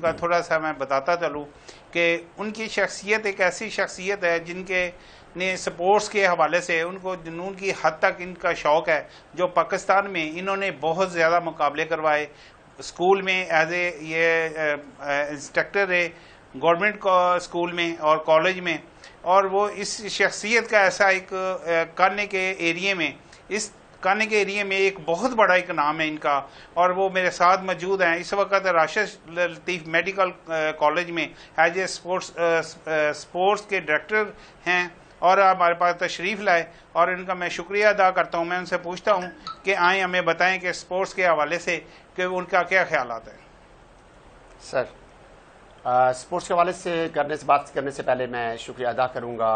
کا تھوڑا سا میں بتاتا چلوں کہ ان کی شخصیت ایک ایسی شخصیت ہے جن کے نے سپورٹس کے حوالے سے ان کو جنون کی حد تک ان کا شوق ہے. جو پاکستان میں انہوں نے بہت زیادہ مقابلے کروائے. اسکول میں ایز اے یہ انسٹرکٹر رہے گورنمنٹ اسکول میں اور کالج میں, اور وہ اس شخصیت کا ایسا ایک کانے کے ایریے میں اس کانے کے ایریے میں ایک بہت بڑا ایک نام ہے ان کا, اور وہ میرے ساتھ موجود ہیں اس وقت راشد لطیف میڈیکل کالج میں ایز اے اسپورٹس کے ڈائریکٹر ہیں, اور ہمارے پاس تشریف لائے, اور ان کا میں شکریہ ادا کرتا ہوں. میں ان سے پوچھتا ہوں کہ آئیں ہمیں بتائیں کہ اسپورٹس کے حوالے سے کہ ان کا کیا خیالات ہیں. سر, اسپورٹس کے حوالے سے بات کرنے سے پہلے میں شکریہ ادا کروں گا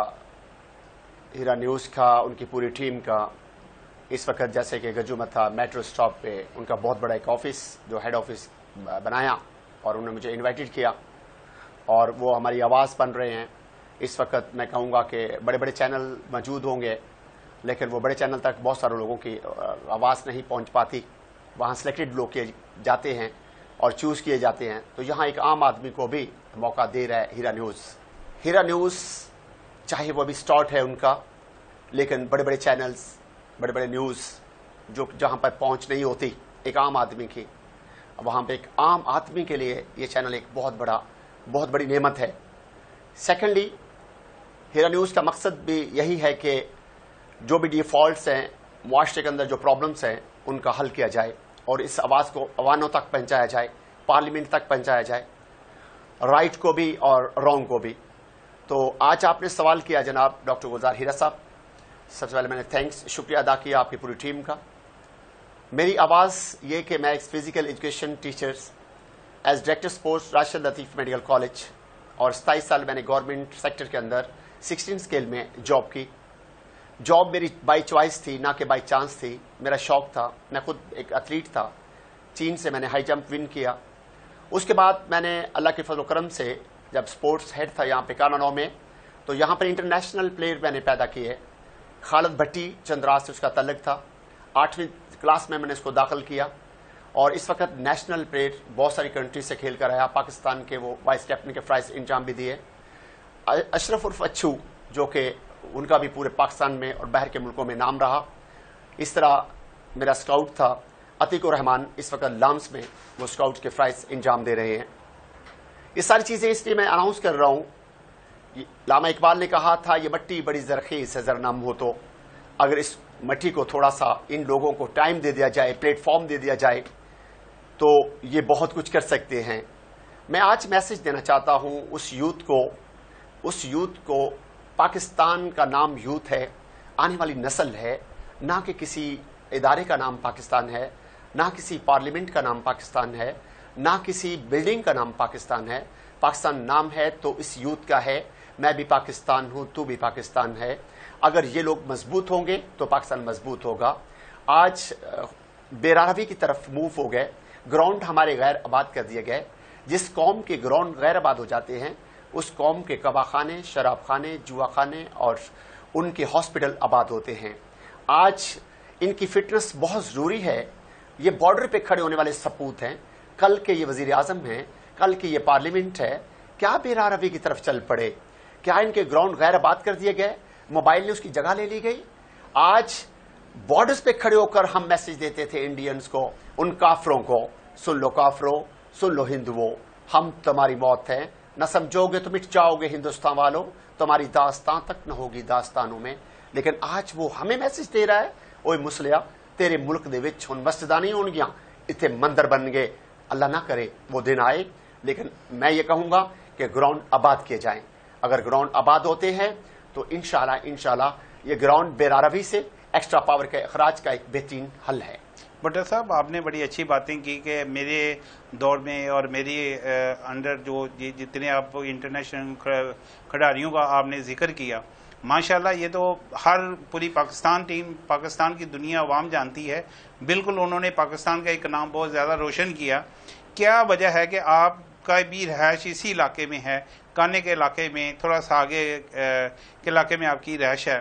ہیرا نیوز کا, ان کی پوری ٹیم کا. اس وقت جیسے کہ گجومتھا میٹرو سٹاپ پہ ان کا بہت بڑا ایک آفس جو ہیڈ آفس بنایا, اور انہوں نے مجھے انوائٹڈ کیا, اور وہ ہماری آواز بن رہے ہیں. اس وقت میں کہوں گا کہ بڑے بڑے چینل موجود ہوں گے, لیکن وہ بڑے چینل تک بہت سارے لوگوں کی آواز نہیں پہنچ پاتی. وہاں سلیکٹڈ لوگ کیے جاتے ہیں اور چوز کیے جاتے ہیں. تو یہاں ایک عام آدمی کو بھی موقع دے رہا ہے ہیرا نیوز. ہیرا نیوز چاہے وہ بھی سٹارٹ ہے ان کا, لیکن بڑے بڑے چینلز, بڑے بڑے نیوز جو جہاں پر پہنچ نہیں ہوتی ایک عام آدمی کی, وہاں پہ ایک عام آدمی کے لیے یہ چینل ایک بہت بڑی نعمت ہے. سیکنڈلی, ہیرا نیوز کا مقصد بھی یہی ہے کہ جو بھی ڈیفالٹس ہیں معاشرے کے اندر, جو پرابلمس ہیں, ان کا حل کیا جائے اور اس آواز کو عواموں تک پہنچایا جائے, پارلیمنٹ تک پہنچایا جائے, رائٹ کو بھی اور رانگ کو بھی. تو آج آپ نے سوال کیا جناب ڈاکٹر گلزار ہیرا صاحب, سب سے پہلے میں نے شکریہ ادا کیا آپ کی پوری ٹیم کا. میری آواز یہ کہ میں ایک physical education teachers as director sports Rashid Latif medical college, اور 27 سال میں نے گورنمنٹ سیکٹر کے اندر 16 اسکیل میں جاب کی. جاب میری بائی چوائس تھی, نہ کہ بائی چانس تھی. میرا شوق تھا, میں خود ایک ایتھلیٹ تھا. چین سے میں نے ہائی جمپ ون کیا. اس کے بعد میں نے اللہ کے فضل و کرم سے جب اسپورٹس ہیڈ تھا یہاں پہ کانانو میں, تو یہاں پر انٹرنیشنل پلیئر میں نے پیدا کیے. خالد بھٹی چندراز سے اس کا تعلق تھا. 8ویں کلاس میں نے اس کو داخل کیا, اور اس وقت نیشنل پلیئر بہت ساری کنٹری سے کھیل کر آیا. پاکستان کے وہ وائس کیپٹن کے فرائض انجام بھی دیے. اشرف عرف اچھو جو کہ ان کا بھی پورے پاکستان میں اور باہر کے ملکوں میں نام رہا. اس طرح میرا اسکاؤٹ تھا عتیق الرحمان, اس وقت لامس میں وہ اسکاؤٹ کے فرائض انجام دے رہے ہیں. یہ ساری چیزیں اس لیے میں اناؤنس کر رہا ہوں. علامہ اقبال نے کہا تھا یہ مٹی بڑی زرخیز ہے ذرا نم ہو تو, اگر اس مٹی کو تھوڑا سا ان لوگوں کو ٹائم دے دیا جائے, پلیٹ فارم دے دیا جائے, تو یہ بہت کچھ کر سکتے ہیں. میں آج میسج دینا چاہتا ہوں اس یوتھ کو. پاکستان کا نام یوتھ ہے, آنے والی نسل ہے, نہ کہ کسی ادارے کا نام پاکستان ہے, نہ کسی پارلیمنٹ کا نام پاکستان ہے, نہ کسی بلڈنگ کا نام پاکستان ہے. پاکستان نام ہے تو اس یوتھ کا ہے. میں بھی پاکستان ہوں, تو بھی پاکستان ہے. اگر یہ لوگ مضبوط ہوں گے تو پاکستان مضبوط ہوگا. آج بے-راہوی کی طرف موو ہو گئے, گراؤنڈ ہمارے غیر آباد کر دیے گئے. جس قوم کے گراؤنڈ غیر آباد ہو جاتے ہیں اس قوم کے کباب خانے, شراب خانے, جوا خانے اور ان کے ہاسپٹل آباد ہوتے ہیں. آج ان کی فٹنس بہت ضروری ہے. یہ بارڈر پہ کھڑے ہونے والے سپوت ہیں, کل کے یہ وزیر اعظم ہیں, کل کی یہ پارلیمنٹ ہے. کیا بے-راہوی کی طرف چل پڑے؟ کیا ان کے گراؤنڈ غیر آباد کر دیے گئے؟ موبائل نے اس کی جگہ لے لی گئی؟ آج بارڈرز پہ کھڑے ہو کر ہم میسج دیتے تھے انڈینز کو, ان کافروں کو, سن لو کافروں, سن لو ہندوؤں, ہم تمہاری موت ہیں, نہ سمجھو گے تو مٹ جاؤ گے ہندوستان والوں, تمہاری داستان تک نہ ہوگی داستانوں میں. لیکن آج وہ ہمیں میسج دے رہا ہے, اوے مسلیا تیرے ملک دے وچ ہن مسجداں نہیں ہون گیاں, اتنے مندر بن گئے. اللہ نہ کرے وہ دن آئے, لیکن میں یہ کہوں گا کہ گراؤنڈ آباد کیے جائیں. اگر گراؤنڈ آباد ہوتے ہیں تو انشاءاللہ یہ گراؤنڈ بے-راہوی سے ایکسٹرا پاور کے اخراج کا ایک بہترین حل ہے. بٹر صاحب, آپ نے بڑی اچھی باتیں کی کہ میرے دور میں اور میری انڈر جو جتنے آپ انٹرنیشنل کھلاڑیوں کا آپ نے ذکر کیا, ماشاءاللہ یہ تو ہر پوری پاکستان ٹیم, پاکستان کی دنیا عوام جانتی ہے. بالکل انہوں نے پاکستان کا ایک نام بہت زیادہ روشن کیا. کیا وجہ ہے کہ آپ کا بھی رہائش اسی علاقے میں ہے, کانے کے علاقے میں, تھوڑا سا آگے کے علاقے میں آپ کی رہائش ہے.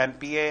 MPA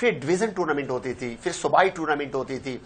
پھر ڈویژن ٹورنامنٹ ہوتی تھی، پھر صوبائی ٹورنامنٹ ہوتی تھی.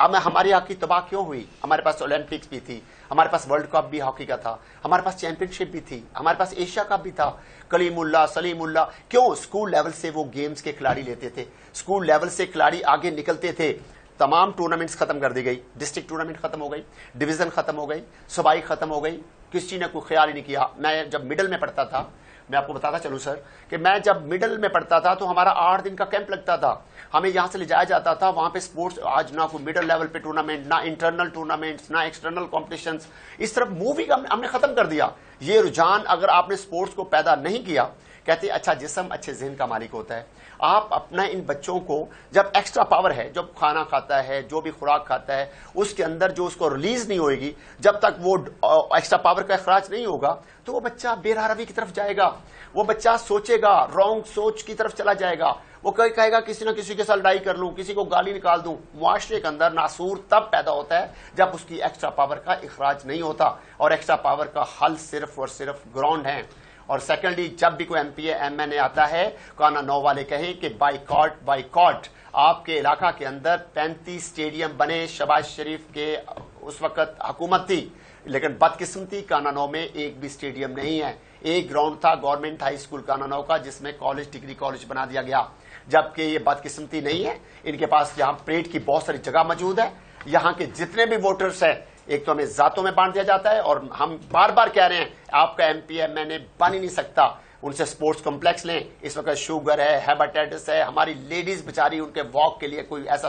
ہماری ہاکی تباہ کیوں ہوئی؟ ہمارے پاس اولمپکس بھی تھی، ہمارے پاس ورلڈ کپ بھی ہاکی کا تھا، ہمارے پاس چیمپئن شپ بھی تھی، ہمارے پاس ایشیا کپ بھی تھا. کلیم اللہ، سلیم اللہ، کیوں؟ اسکول لیول سے وہ گیمز کے کھلاڑی لیتے تھے، اسکول لیول سے کھلاڑی آگے نکلتے تھے. تمام ٹورنامنٹس ختم کر دی گئی، ڈسٹرکٹ ٹورنامنٹ ختم ہو گئی، ڈویژن ختم ہو گئی، صوبائی ختم ہو گئی. کسی نے کوئی خیال ہی نہیں کیا. میں جب مڈل میں پڑھتا تھا، میں آپ کو بتاتا چلوں سر کہ میں جب مڈل میں پڑھتا تھا تو ہمارا 8 دن کا کیمپ لگتا تھا. ہمیں یہاں سے لے جایا جاتا تھا وہاں پہ سپورٹس. آج نہ کوئی مڈل لیول پہ ٹورنامنٹ، نہ انٹرنل ٹورنامنٹس، نہ ایکسٹرنل کمپٹیشنز. اس طرف مووی ہم نے ختم کر دیا. یہ رجحان اگر آپ نے سپورٹس کو پیدا نہیں کیا، کہتے ہیں اچھا جسم اچھے ذہن کا مالک ہوتا ہے. آپ اپنا ان بچوں کو جب ایکسٹرا پاور ہے، جب کھانا کھاتا ہے، جو بھی خوراک کھاتا ہے، اس کے اندر جو اس کو ریلیز نہیں ہوئے گی، جب تک وہ ایکسٹرا پاور کا اخراج نہیں ہوگا تو وہ بچہ بے راہ روی کی طرف جائے گا. وہ بچہ سوچے گا، رانگ سوچ کی طرف چلا جائے گا. وہ کہے گا کسی نہ کسی کے ساتھ لڑائی کر لوں، کسی کو گالی نکال دوں. معاشرے کے اندر ناسور تب پیدا ہوتا ہے جب اس کی ایکسٹرا پاور کا اخراج نہیں ہوتا. اور ایکسٹرا پاور کا حل صرف اور صرف گراؤنڈ ہے. اور سیکنڈلی، جب بھی کوئی ایم این اے آتا ہے، کانا 9 والے کہیں کہ بائیکاٹ. آپ کے علاقہ کے اندر 35 اسٹیڈیم بنے. شہباز شریف کے اس وقت حکومت تھی، لیکن بدقسمتی کانا 9 میں ایک بھی اسٹیڈیم نہیں ہے. ایک گراؤنڈ تھا گورنمنٹ ہائی اسکول کانا 9 کا، جس میں ڈگری کالج بنا دیا گیا. جبکہ یہ بدقسمتی نہیں ہے، ان کے پاس یہاں پریڈ کی بہت ساری جگہ موجود ہے. یہاں کے جتنے بھی ووٹرز ہیں، ایک تو ہمیں ذاتوں میں بانٹ دیا جاتا ہے، اور ہم بار بار کہہ رہے ہیں آپ کا ایم پی ایم این اے بن ہی نہیں سکتا. ان سے سپورٹس کمپلیکس لیں. اس وقت شوگر ہے، ہیپاٹائٹس ہے. ہماری لیڈیز بیچاری، ان کے واک کے لیے کوئی ایسا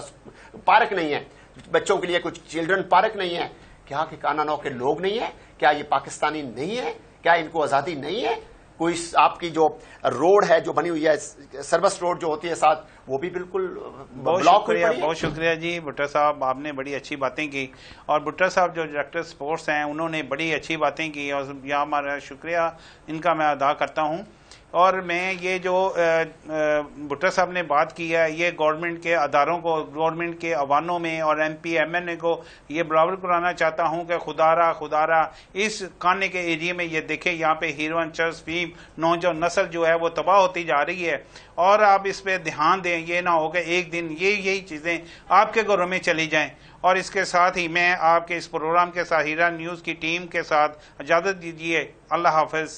پارک نہیں ہے، بچوں کے لیے کچھ چلڈرن پارک نہیں ہے. کیا کہ کانا 9 کے لوگ نہیں ہیں؟ کیا یہ پاکستانی نہیں ہے؟ کیا ان کو آزادی نہیں ہے؟ کوئی آپ کی جو روڈ ہے جو بنی ہوئی ہے، سروس روڈ جو ہوتی ہے ساتھ، وہ بھی بالکل بلاک ہوئی پڑی ہے. بہت شکریہ جی بھٹر صاحب، آپ نے بڑی اچھی باتیں کی. اور بھٹر صاحب جو ڈائریکٹر سپورٹس ہیں، انہوں نے بڑی اچھی باتیں کی، اور یہاں ہمارا شکریہ ان کا میں ادا کرتا ہوں. اور میں یہ جو بھٹر صاحب نے بات کی ہے، یہ گورنمنٹ کے اداروں کو، گورنمنٹ کے عوانوں میں اور ایم پی ایم این اے کو یہ برابر کرانا چاہتا ہوں کہ خدا را اس کانے کے ایریے میں یہ دیکھیں، یہاں پہ ہیروئن چرس فیم نوجوان نسل جو ہے وہ تباہ ہوتی جا رہی ہے. اور آپ اس پہ دھیان دیں. یہ نہ ہو کہ ایک دن یہی چیزیں آپ کے گھروں میں چلی جائیں. اور اس کے ساتھ ہی میں آپ کے اس پروگرام کے ساتھ ہیرا نیوز کی ٹیم کے ساتھ اجازت دیجیے. اللہ حافظ.